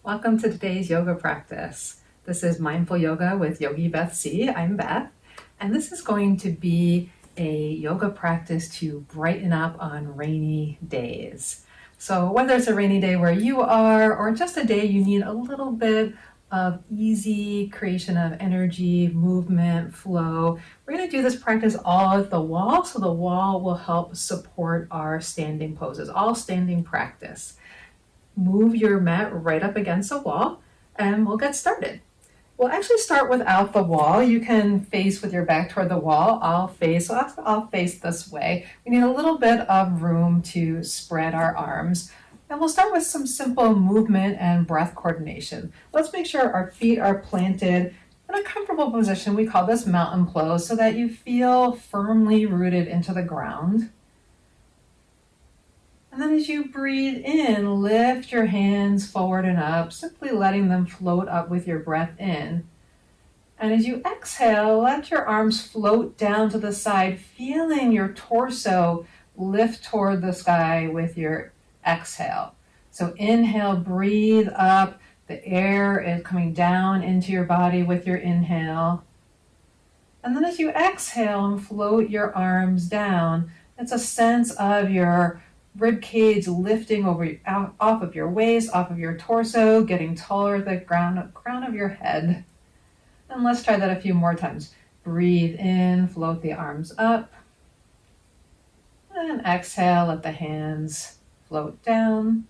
Welcome to today's yoga practice. This is Mindful Yoga with Yogi Beth C. I'm Beth, and this is going to be a yoga practice to brighten up on rainy days. So whether it's a rainy day where you are or just a day you need a little bit of easy creation of energy, movement, flow, we're going to do this practice all at the wall, so the wall will help support our standing poses, all standing practice. Move your mat right up against the wall and we'll get started. We'll actually start without the wall. You can face with your back toward the wall. I'll face this way. We need a little bit of room to spread our arms. And we'll start with some simple movement and breath coordination. Let's make sure our feet are planted in a comfortable position. We call this mountain pose, so that you feel firmly rooted into the ground. And then as you breathe in, lift your hands forward and up, simply letting them float up with your breath in. And as you exhale, let your arms float down to the side, feeling your torso lift toward the sky with your exhale. So inhale, breathe up. The air is coming down into your body with your inhale. And then as you exhale and float your arms down, it's a sense of your rib cage lifting off of your waist, off of your torso, getting taller at the crown of your head. And let's try that a few more times. Breathe in, float the arms up. And exhale, let the hands float down.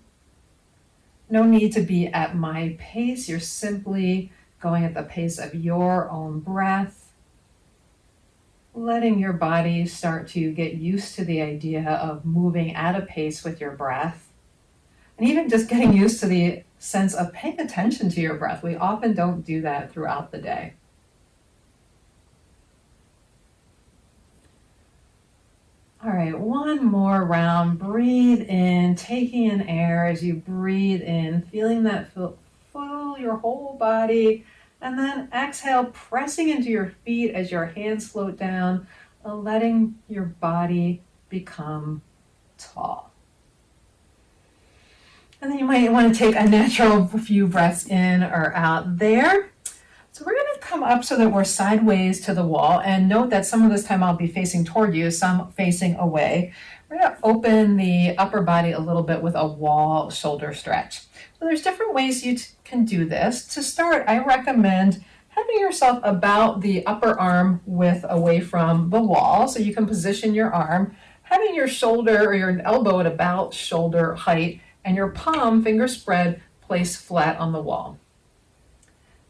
No need to be at my pace. You're simply going at the pace of your own breath. Letting your body start to get used to the idea of moving at a pace with your breath. And even just getting used to the sense of paying attention to your breath. We often don't do that throughout the day. All right, one more round. Breathe in, taking in air as you breathe in, feeling that fill your whole body. And then exhale, pressing into your feet as your hands float down, letting your body become tall. And then you might want to take a natural few breaths in or out there. So we're going to come up so that we're sideways to the wall. And note that some of this time I'll be facing toward you, some facing away. We're going to open the upper body a little bit with a wall shoulder stretch. So there's different ways you can do this. To start, I recommend having yourself about the upper arm width away from the wall, so you can position your arm, having your shoulder or your elbow at about shoulder height, and your palm, finger spread, placed flat on the wall.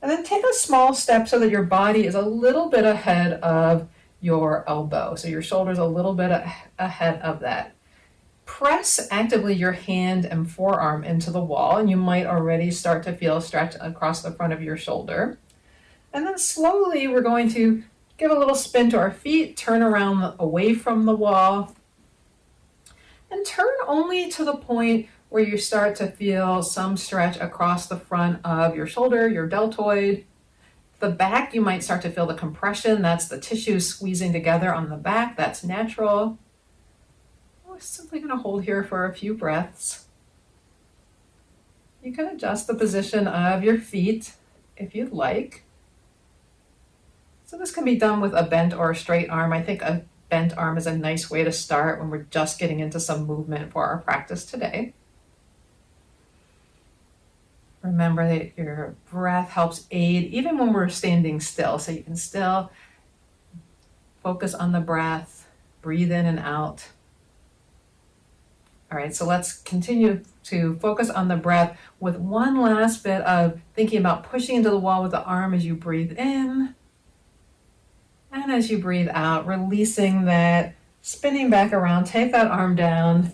And then take a small step so that your body is a little bit ahead of your elbow. So your shoulder's a little bit ahead of that. Press actively your hand and forearm into the wall, and you might already start to feel a stretch across the front of your shoulder. And then slowly we're going to give a little spin to our feet, turn around away from the wall, and turn only to the point where you start to feel some stretch across the front of your shoulder, your deltoid. The back, you might start to feel the compression. That's the tissues squeezing together on the back. That's natural. We're simply going to hold here for a few breaths. You can adjust the position of your feet if you'd like. So this can be done with a bent or a straight arm. I think a bent arm is a nice way to start when we're just getting into some movement for our practice today. Remember that your breath helps aid even when we're standing still, so you can still focus on the breath, breathe in and out. All right, so let's continue to focus on the breath with one last bit of thinking about pushing into the wall with the arm as you breathe in. And as you breathe out, releasing that, spinning back around, take that arm down.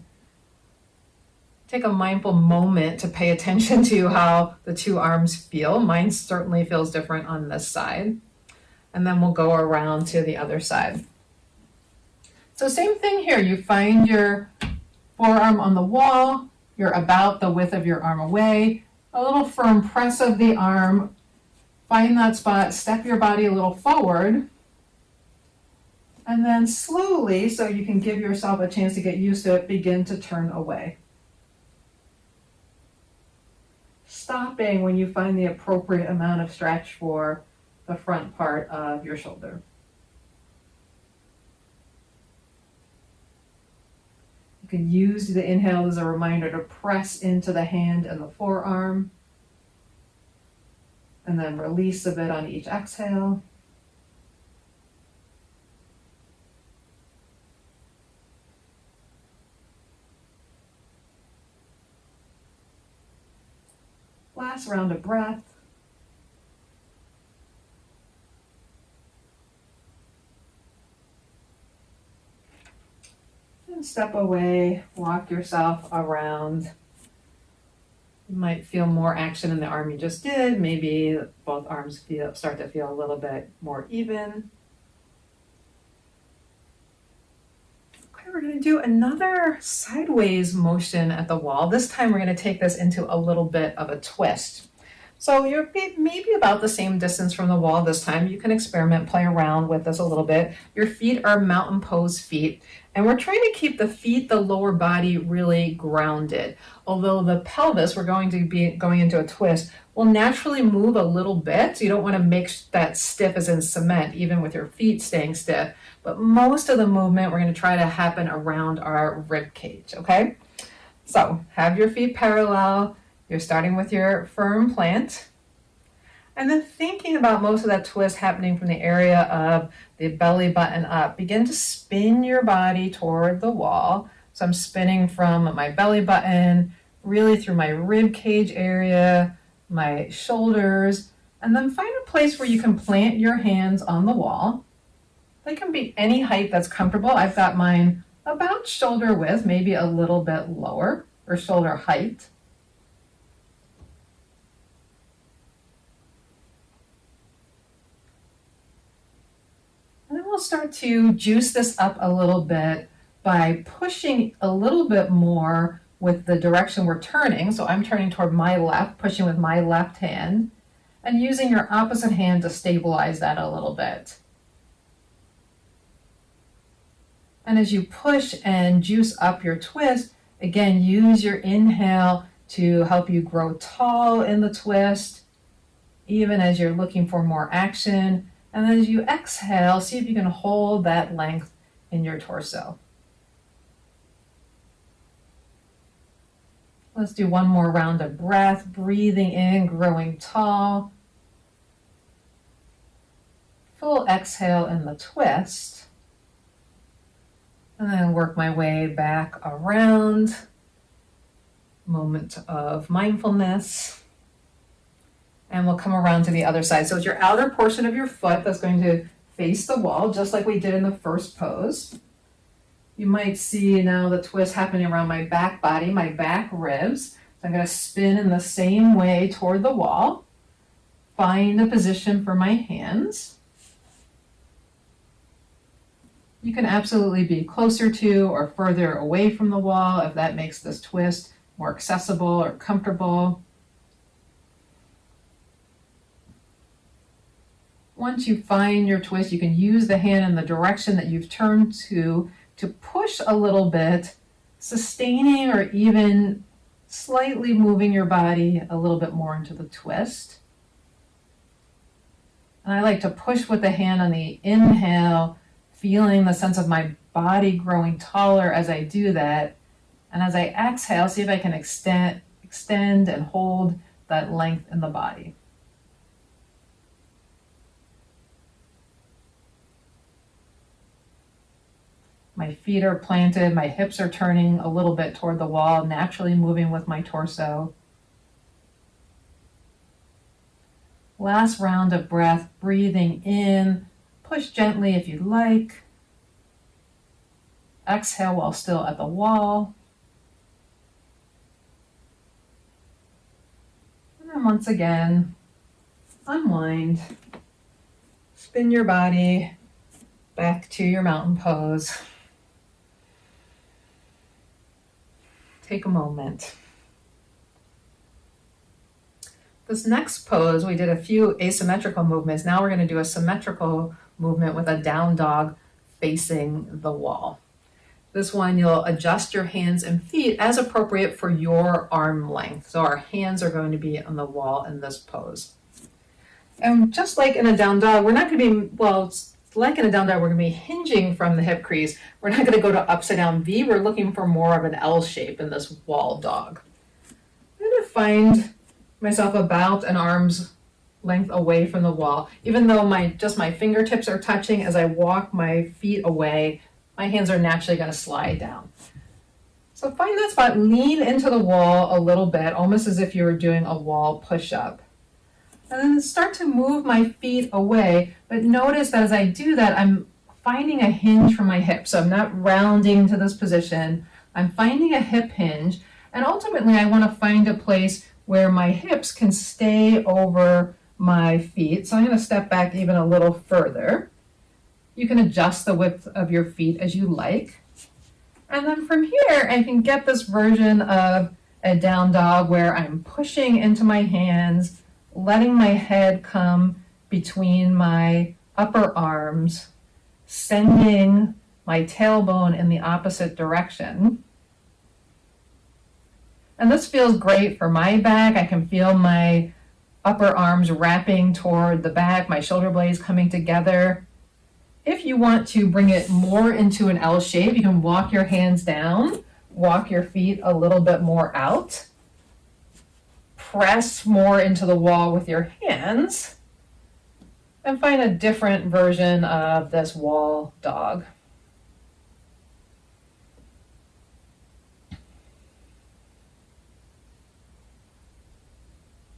Take a mindful moment to pay attention to how the two arms feel. Mine certainly feels different on this side. And then we'll go around to the other side. So same thing here. You find your forearm on the wall. You're about the width of your arm away. A little firm press of the arm. Find that spot. Step your body a little forward. And then slowly, so you can give yourself a chance to get used to it, begin to turn away. stopping when you find the appropriate amount of stretch for the front part of your shoulder. You can use the inhale as a reminder to press into the hand and the forearm, and then release a bit on each exhale. Last round of breath. And step away, walk yourself around. You might feel more action in the arm you just did. Maybe both arms start to feel a little bit more even. Okay, we're going to do another sideways motion at the wall. This time we're going to take this into a little bit of a twist. So you're maybe about the same distance from the wall this time. You can experiment, play around with this a little bit. Your feet are mountain pose feet, and we're trying to keep the feet, the lower body, really grounded. Although the pelvis, we're going to be going into a twist, will naturally move a little bit. So you don't want to make that stiff as in cement, even with your feet staying stiff. But most of the movement, we're going to try to happen around our rib cage, okay? So have your feet parallel. You're starting with your firm plant, and then thinking about most of that twist happening from the area of the belly button up. Begin to spin your body toward the wall. So I'm spinning from my belly button, really through my rib cage area, my shoulders, and then find a place where you can plant your hands on the wall. They can be any height that's comfortable. I've got mine about shoulder width, maybe a little bit lower, or shoulder height. And then we'll start to juice this up a little bit by pushing a little bit more with the direction we're turning. So I'm turning toward my left, pushing with my left hand, and using your opposite hand to stabilize that a little bit. And as you push and juice up your twist, again, use your inhale to help you grow tall in the twist, even as you're looking for more action. And then as you exhale, see if you can hold that length in your torso. Let's do one more round of breath, breathing in, growing tall. Full exhale in the twist. And then work my way back around. Moment of mindfulness. And we'll come around to the other side. So it's your outer portion of your foot that's going to face the wall, just like we did in the first pose. You might see now the twist happening around my back body, my back ribs. So I'm going to spin in the same way toward the wall. Find a position for my hands. You can absolutely be closer to or further away from the wall if that makes this twist more accessible or comfortable. Once you find your twist, you can use the hand in the direction that you've turned to push a little bit, sustaining or even slightly moving your body a little bit more into the twist. And I like to push with the hand on the inhale, feeling the sense of my body growing taller as I do that. And as I exhale, see if I can extend and hold that length in the body. My feet are planted, my hips are turning a little bit toward the wall, naturally moving with my torso. Last round of breath, breathing in, push gently if you like. Exhale while still at the wall. And then once again, unwind. Spin your body back to your mountain pose. Take a moment. This next pose, we did a few asymmetrical movements. Now we're going to do a symmetrical movement with a down dog facing the wall. This one, you'll adjust your hands and feet as appropriate for your arm length. So our hands are going to be on the wall in this pose. And just like in a down dog, we're not going to be, well, like in a down dog, we're going to be hinging from the hip crease. We're not going to go to upside down V. We're looking for more of an L shape in this wall dog. I'm going to find myself about an arm's length away from the wall. Even though my fingertips are touching, as I walk my feet away, my hands are naturally going to slide down. So find that spot, lean into the wall a little bit, almost as if you were doing a wall push-up. And then start to move my feet away, but notice that as I do that, I'm finding a hinge from my hip. So I'm not rounding to this position. I'm finding a hip hinge, and ultimately I want to find a place where my hips can stay over my feet. So I'm going to step back even a little further. You can adjust the width of your feet as you like. And then from here, I can get this version of a down dog where I'm pushing into my hands, letting my head come between my upper arms, sending my tailbone in the opposite direction. And this feels great for my back. I can feel my upper arms wrapping toward the back, my shoulder blades coming together. If you want to bring it more into an L shape, you can walk your hands down, walk your feet a little bit more out, press more into the wall with your hands, and find a different version of this wall dog.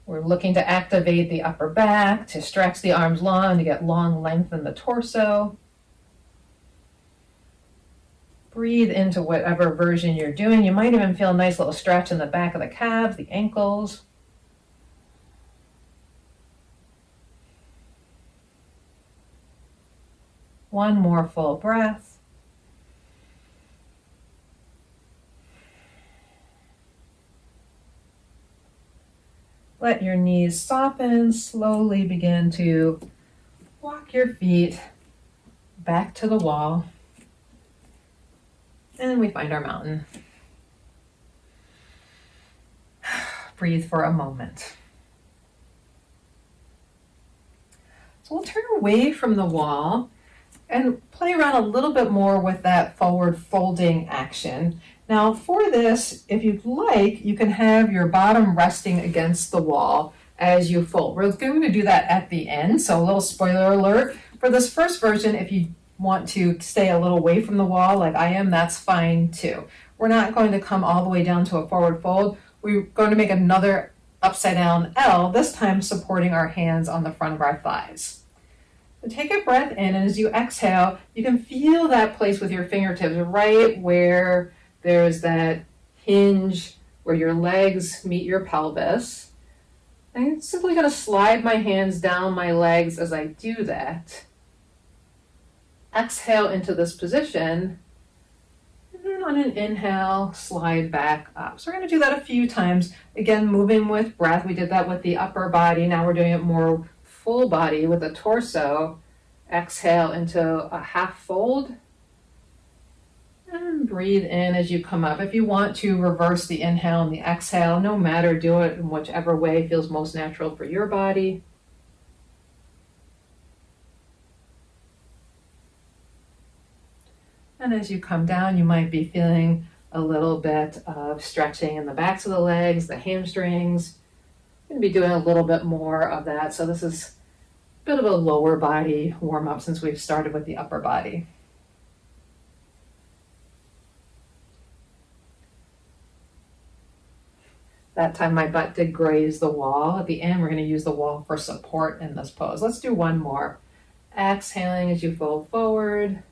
We're looking to activate the upper back, to stretch the arms long, to get long length in the torso. Breathe into whatever version you're doing. You might even feel a nice little stretch in the back of the calves, the ankles. One more full breath. Let your knees soften, slowly begin to walk your feet back to the wall. And we find our mountain. Breathe for a moment. So we'll turn away from the wall and play around a little bit more with that forward folding action. Now for this, if you'd like, you can have your bottom resting against the wall as you fold. We're going to do that at the end, so a little spoiler alert. For this first version, if you want to stay a little away from the wall like I am, that's fine too. We're not going to come all the way down to a forward fold. We're going to make another upside down L, this time supporting our hands on the front of our thighs. So take a breath in, and as you exhale, you can feel that place with your fingertips right where there's that hinge where your legs meet your pelvis. I'm simply going to slide my hands down my legs as I do that. Exhale into this position, and then on an inhale, slide back up. So we're going to do that a few times. Again, moving with breath. We did that with the upper body. Now we're doing it more full body with the torso. Exhale into a half fold. And breathe in as you come up. If you want to reverse the inhale and the exhale, no matter, do it in whichever way feels most natural for your body. And as you come down, you might be feeling a little bit of stretching in the backs of the legs, the hamstrings. I'm going to be doing a little bit more of that. So this is a bit of a lower body warm up since we've started with the upper body. That time my butt did graze the wall. At the end, we're going to use the wall for support in this pose. Let's do one more. Exhaling as you fold forward.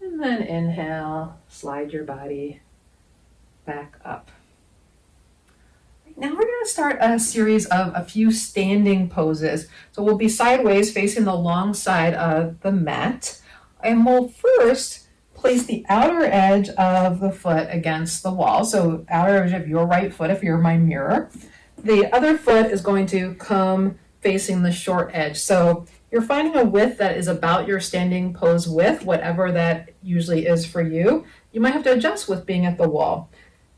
And then inhale, slide your body back up. Now we're going to start a series of a few standing poses. So we'll be sideways facing the long side of the mat. And we'll first place the outer edge of the foot against the wall. So outer edge of your right foot if you're my mirror. The other foot is going to come facing the short edge. So you're finding a width that is about your standing pose width, whatever that usually is for you. You might have to adjust with being at the wall.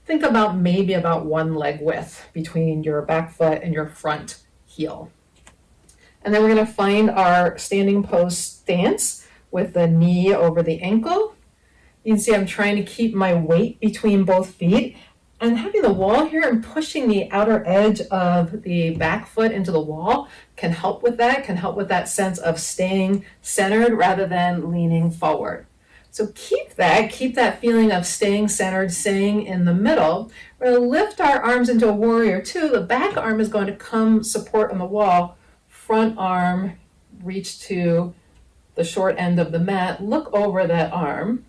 Think about maybe about one leg width between your back foot and your front heel. And then we're going to find our standing pose stance with the knee over the ankle. You can see I'm trying to keep my weight between both feet and having the wall here and pushing the outer edge of the back foot into the wall can help with that sense of staying centered rather than leaning forward. So keep that feeling of staying centered, staying in the middle. We're going to lift our arms into a warrior two. The back arm is going to come support on the wall. Front arm reach to the short end of the mat. Look over that arm.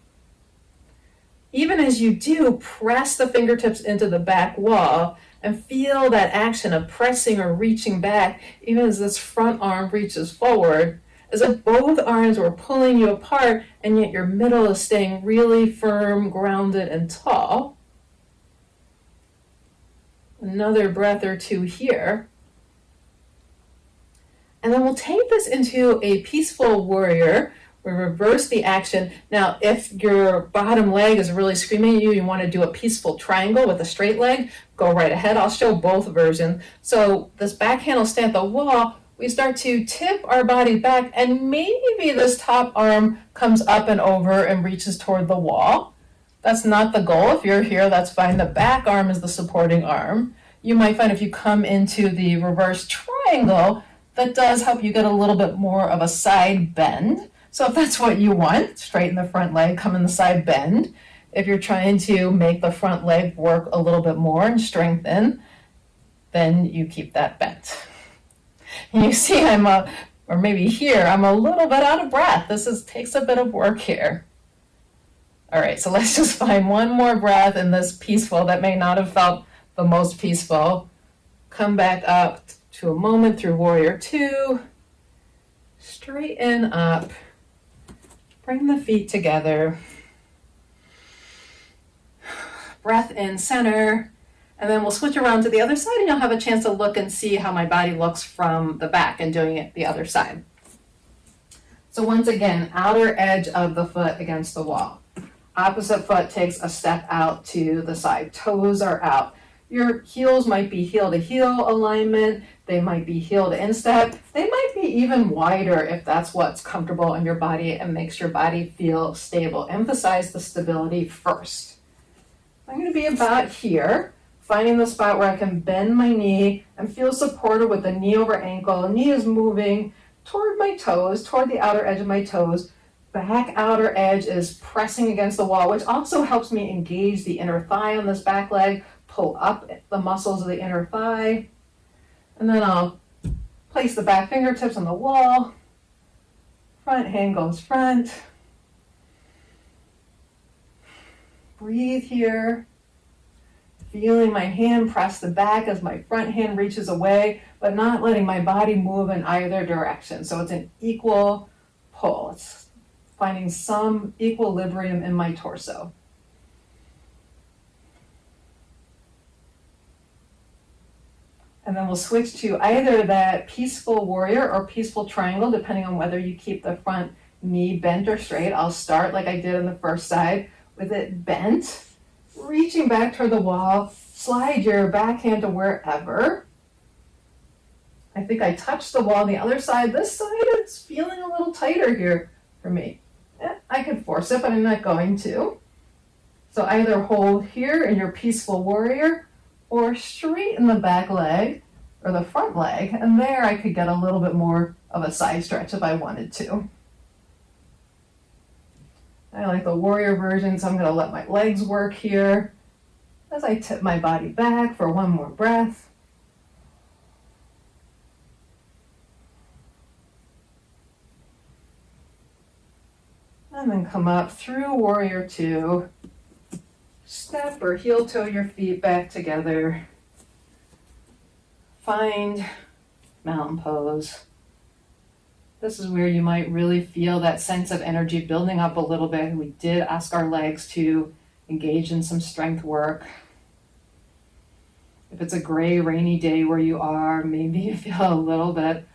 Even as you do, press the fingertips into the back wall and feel that action of pressing or reaching back, even as this front arm reaches forward, as if both arms were pulling you apart and yet your middle is staying really firm, grounded, and tall. Another breath or two here. And then we'll take this into a peaceful warrior. We reverse the action. Now, if your bottom leg is really screaming at you, you want to do a peaceful triangle with a straight leg, go right ahead. I'll show both versions. So this back hand will stay at the wall. We start to tip our body back, and maybe this top arm comes up and over and reaches toward the wall. That's not the goal. If you're here, that's fine. The back arm is the supporting arm. You might find if you come into the reverse triangle, that does help you get a little bit more of a side bend. So if that's what you want, straighten the front leg, come in the side bend. If you're trying to make the front leg work a little bit more and strengthen, then you keep that bent. And you see I'm a little bit out of breath. Takes a bit of work here. All right, so let's just find one more breath in this peaceful that may not have felt the most peaceful. Come back up to a moment through warrior two. Straighten up. Bring the feet together. Breath in center. And then we'll switch around to the other side and you'll have a chance to look and see how my body looks from the back and doing it the other side. So once again, outer edge of the foot against the wall. Opposite foot takes a step out to the side. Toes are out. Your heels might be heel to heel alignment. They might be heel to instep. They might be even wider if that's what's comfortable in your body and makes your body feel stable. Emphasize the stability first. I'm going to be about here, finding the spot where I can bend my knee and feel supported with the knee over ankle. Knee is moving toward my toes, toward the outer edge of my toes. Back outer edge is pressing against the wall, which also helps me engage the inner thigh on this back leg, pull up the muscles of the inner thigh. And then I'll place the back fingertips on the wall. Front hand goes front. Breathe here. Feeling my hand press the back as my front hand reaches away, but not letting my body move in either direction. So it's an equal pull. It's finding some equilibrium in my torso. And then we'll switch to either that peaceful warrior or peaceful triangle, depending on whether you keep the front knee bent or straight. I'll start like I did on the first side with it bent, reaching back toward the wall. Slide your back hand to wherever. I think I touched the wall on the other side. This side is feeling a little tighter here for me. I could force it, but I'm not going to. So either hold here in your peaceful warrior or straighten the back leg or the front leg, and there I could get a little bit more of a side stretch if I wanted to. I like the warrior version, so I'm going to let my legs work here as I tip my body back for one more breath. And then come up through warrior two. Step or heel toe your feet back together. Find mountain pose. This is where you might really feel that sense of energy building up a little bit. We did ask our legs to engage in some strength work. If it's a gray, rainy day where you are, maybe you feel a little bit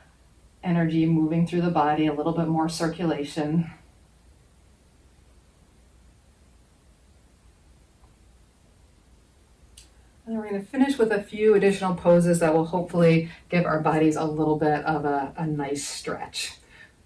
energy moving through the body, a little bit more circulation. And then we're going to finish with a few additional poses that will hopefully give our bodies a little bit of a nice stretch.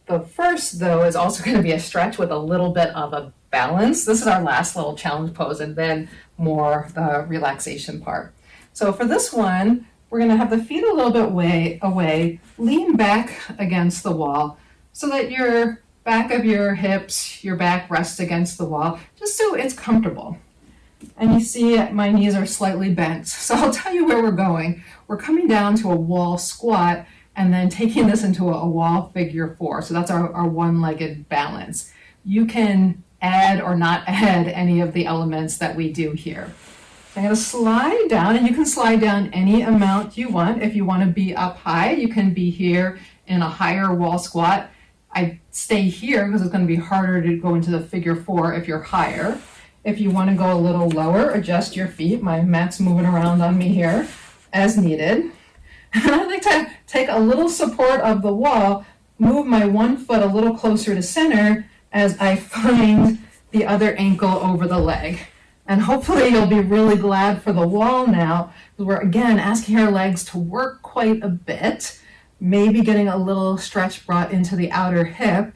The first, though, is also going to be a stretch with a little bit of a balance. This is our last little challenge pose, and then more the relaxation part. So for this one, we're going to have the feet a little bit away, lean back against the wall so that your back of your hips, your back rests against the wall, just so it's comfortable. And you see my knees are slightly bent. So I'll tell you where we're going. We're coming down to a wall squat and then taking this into a wall figure 4. So that's our one-legged balance. You can add or not add any of the elements that we do here. So I'm going to slide down, and you can slide down any amount you want. If you want to be up high, you can be here in a higher wall squat. I stay here because it's going to be harder to go into the figure 4 if you're higher. If you want to go a little lower, adjust your feet. My mat's moving around on me here as needed. And I like to take a little support of the wall, move my one foot a little closer to center as I find the other ankle over the leg. And hopefully you'll be really glad for the wall now. We're again asking our legs to work quite a bit, maybe getting a little stretch brought into the outer hip,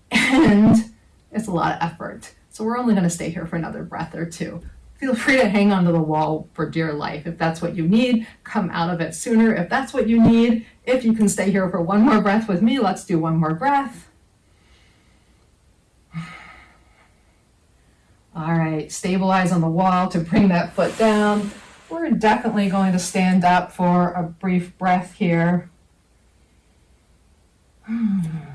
and it's a lot of effort. So we're only going to stay here for another breath or two. Feel free to hang onto the wall for dear life. If that's what you need, come out of it sooner. If that's what you need, if you can stay here for one more breath with me, let's do one more breath. All right, stabilize on the wall to bring that foot down. We're definitely going to stand up for a brief breath here. And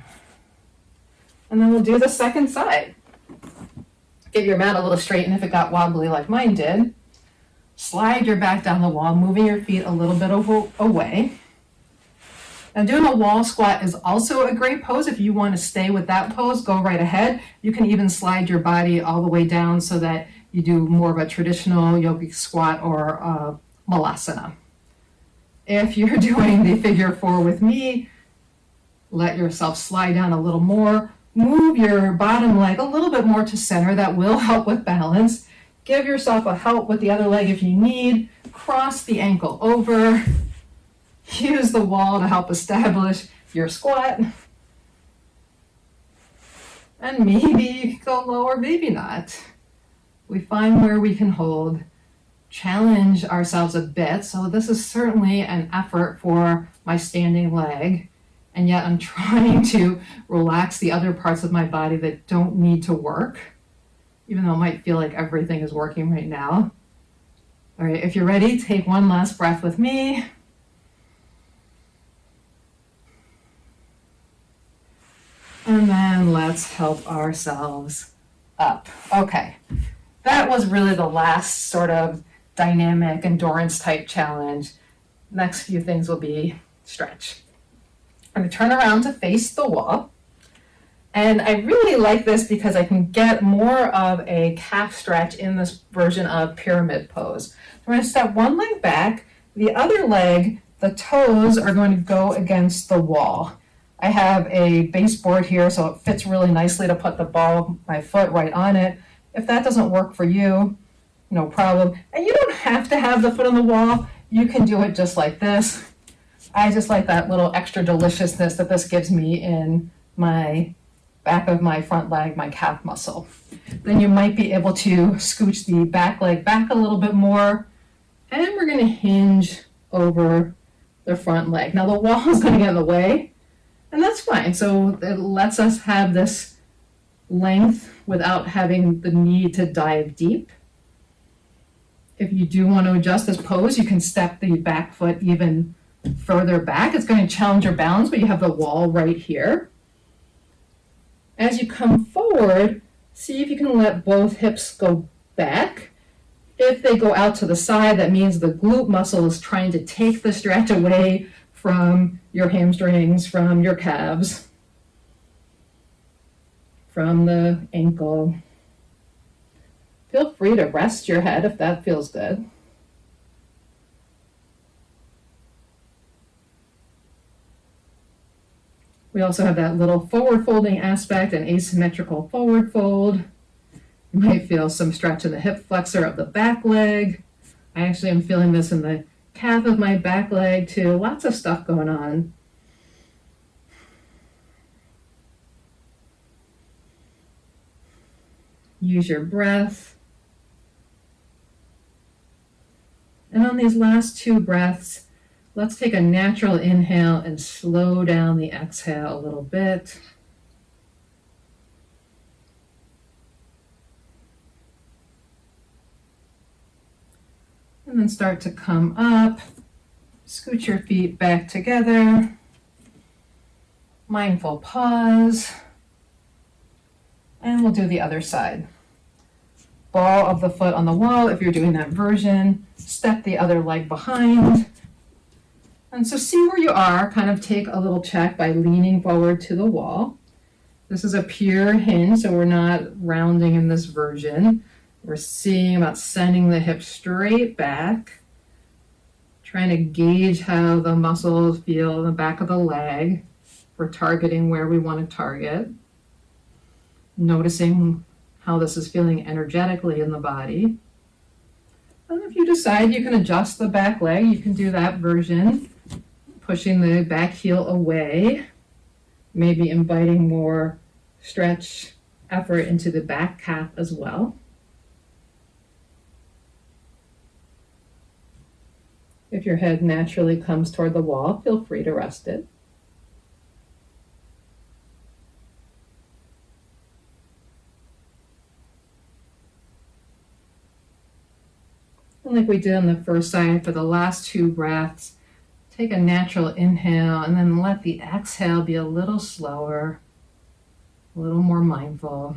then we'll do the second side. Get your mat a little straightened if it got wobbly like mine did. Slide your back down the wall, moving your feet a little bit away. Now doing a wall squat is also a great pose. If you want to stay with that pose, go right ahead. You can even slide your body all the way down so that you do more of a traditional yogic squat or malasana. If you're doing the figure 4 with me, let yourself slide down a little more. Move your bottom leg a little bit more to center. That will help with balance. Give yourself a help with the other leg if you need. Cross the ankle over. Use the wall to help establish your squat. And maybe you can go lower, maybe not. We find where we can hold. Challenge ourselves a bit. So this is certainly an effort for my standing leg. And yet I'm trying to relax the other parts of my body that don't need to work, even though it might feel like everything is working right now. All right, if you're ready, take one last breath with me. And then let's help ourselves up. Okay, that was really the last sort of dynamic endurance type challenge. Next few things will be stretch. I'm going to turn around to face the wall. And I really like this because I can get more of a calf stretch in this version of pyramid pose. So we're going to step one leg back. The other leg, the toes are going to go against the wall. I have a baseboard here, so it fits really nicely to put the ball of my foot right on it. If that doesn't work for you, no problem. And you don't have to have the foot on the wall. You can do it just like this. I just like that little extra deliciousness that this gives me in my back of my front leg, my calf muscle. Then you might be able to scooch the back leg back a little bit more, and we're going to hinge over the front leg. Now the wall is going to get in the way, and that's fine. So it lets us have this length without having the need to dive deep. If you do want to adjust this pose, you can step the back foot even further back. It's going to challenge your balance, but you have the wall right here. As you come forward, see if you can let both hips go back. If they go out to the side, that means the glute muscle is trying to take the stretch away from your hamstrings, from your calves, from the ankle. Feel free to rest your head if that feels good. We also have that little forward folding aspect, an asymmetrical forward fold. You might feel some stretch in the hip flexor of the back leg. I actually am feeling this in the calf of my back leg too. Lots of stuff going on. Use your breath. And on these last two breaths, let's take a natural inhale and slow down the exhale a little bit. And then start to come up. Scoot your feet back together. Mindful pause. And we'll do the other side. Ball of the foot on the wall if you're doing that version. Step the other leg behind. And so see where you are. Kind of take a little check by leaning forward to the wall. This is a pure hinge, so we're not rounding in this version. We're seeing about sending the hips straight back. Trying to gauge how the muscles feel in the back of the leg. We're targeting where we want to target. Noticing how this is feeling energetically in the body. And if you decide you can adjust the back leg, you can do that version, pushing the back heel away, maybe inviting more stretch effort into the back calf as well. If your head naturally comes toward the wall, feel free to rest it. And like we did on the first side, for the last two breaths, take a natural inhale and then let the exhale be a little slower, a little more mindful.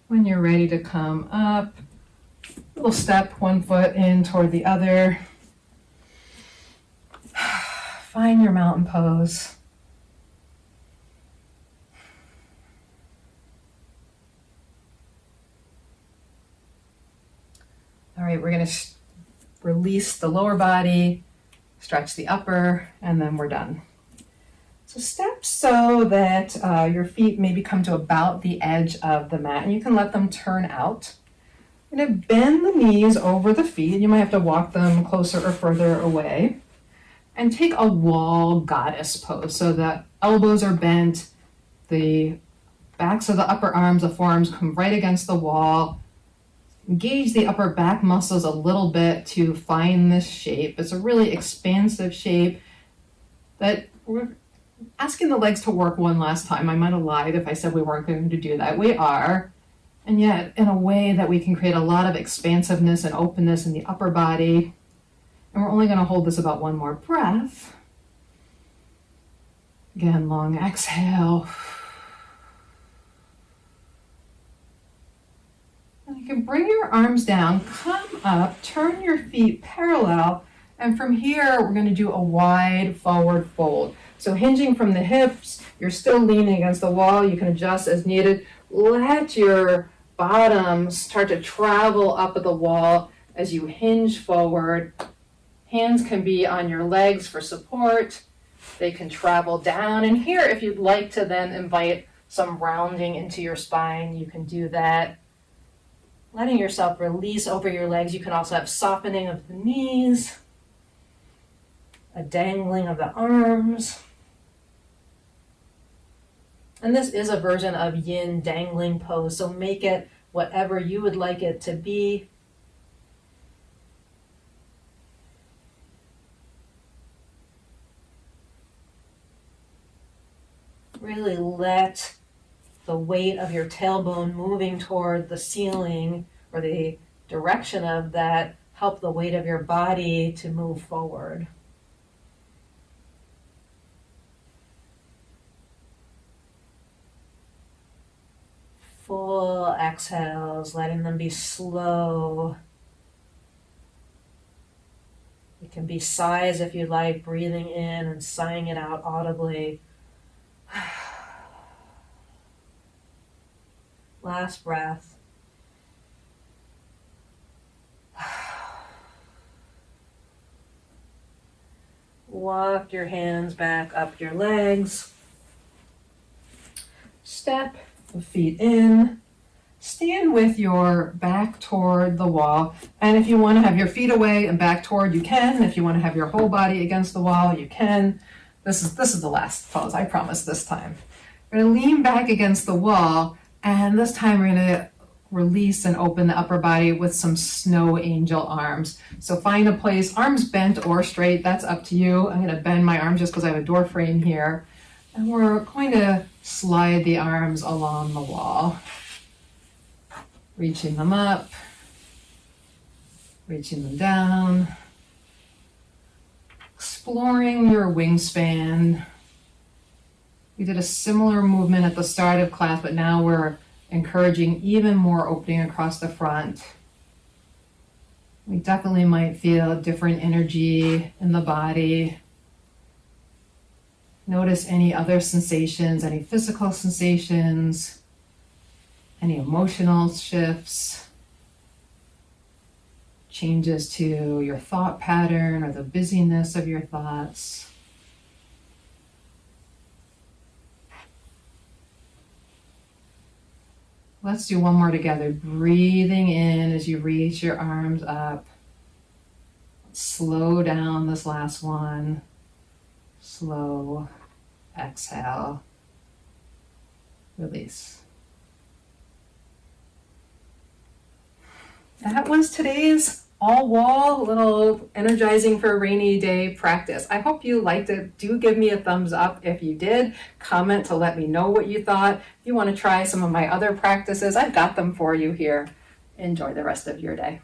When you're ready to come up, little step one foot in toward the other. Find your mountain pose. All right, we're going to release the lower body, stretch the upper, and then we're done. So step so that your feet maybe come to about the edge of the mat, and you can let them turn out. You're going to bend the knees over the feet. You might have to walk them closer or further away. And take a wall goddess pose. So the elbows are bent, the backs of the upper arms, the forearms come right against the wall. Engage the upper back muscles a little bit to find this shape. It's a really expansive shape that we're asking the legs to work one last time. I might have lied if I said we weren't going to do that. We are. And yet in a way that we can create a lot of expansiveness and openness in the upper body. And we're only going to hold this about one more breath. Again, long exhale. And you can bring your arms down, come up, turn your feet parallel, and from here we're going to do a wide forward fold. So hinging from the hips, you're still leaning against the wall. You can adjust as needed. Let your bottom start to travel up at the wall as you hinge forward. Hands can be on your legs for support. They can travel down. And here, if you'd like to then invite some rounding into your spine, you can do that. Letting yourself release over your legs. You can also have softening of the knees, a dangling of the arms. And this is a version of yin dangling pose, so make it whatever you would like it to be. Really let the weight of your tailbone moving toward the ceiling or the direction of that help the weight of your body to move forward. Full exhales, letting them be slow. It can be sighs if you like, breathing in and sighing it out audibly. Last breath. walk your hands back up your legs. Step the feet in. Stand with your back toward the wall. And if you want to have your feet away and back toward, you can. If you want to have your whole body against the wall, you can. This is the last pose, I promise this time. We're going to lean back against the wall, and this time we're going to release and open the upper body with some snow angel arms. So find a place, arms bent or straight, that's up to you. I'm going to bend my arms just because I have a door frame here. And we're going to slide the arms along the wall. Reaching them up, reaching them down. Exploring your wingspan. We did a similar movement at the start of class, but now we're encouraging even more opening across the front. We definitely might feel different energy in the body. Notice any other sensations, any physical sensations, any emotional shifts, changes to your thought pattern or the busyness of your thoughts. Let's do one more together. Breathing in as you reach your arms up. Slow down this last one. Slow. Exhale. Release. That was today's all wall, little energizing for a rainy day practice. I hope you liked it. Do give me a thumbs up if you did. Comment to let me know what you thought. If you want to try some of my other practices, I've got them for you here. Enjoy the rest of your day.